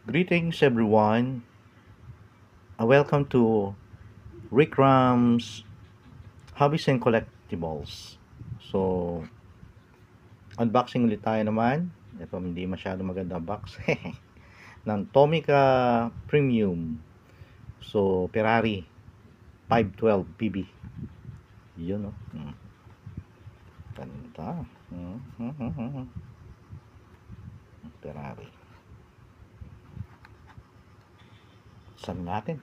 Greetings, everyone. Welcome to Rick Ram's Hobbies and Collectibles. So, unboxing ulit tayo naman. Ito, hindi masyado maganda box. ng Tomica Premium. So, Ferrari 512 PB. Yun, no? Ganda. Ferrari. Saan natin?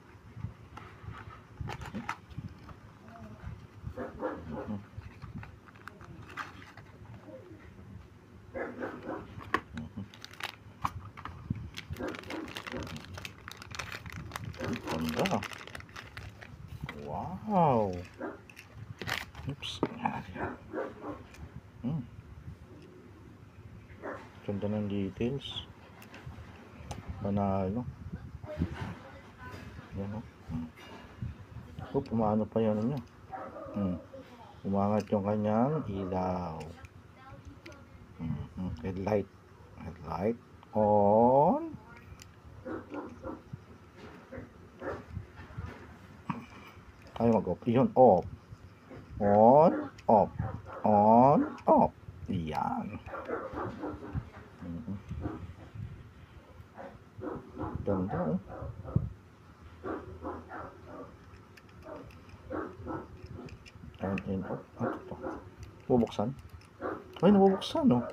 Ganda. Wow. Oops. Ganda ng details. Panalo. Yan, oh. Umaano pa yan niya. Umangat yung kanyang ilaw. Headlight. Headlight. On. Ay, mag-off. Yun, off. On, off. On, off. Yan. Ganda, oh. On and off. Ano to? Bubuksan? Ay, nabubuksan, no?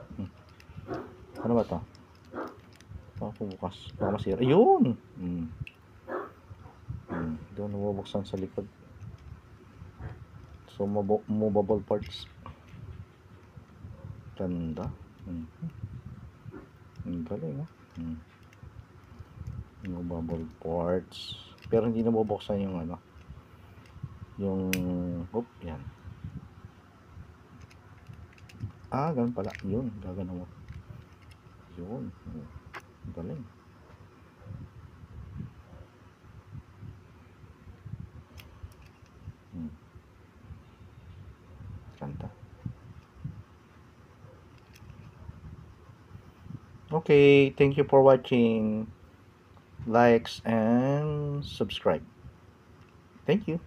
Ano ba to? Bukas. Baka masira. Ayun! Doon nabubuksan sa likod. So, movable parts. Ganda. Ang galing, oh. Movable parts. Pero hindi nabubuksan yung ano. Yung, yan. Ganun pala. Yun, gagana mo. Yun. Galing. Ganda. Okay, thank you for watching. Likes and subscribe. Thank you.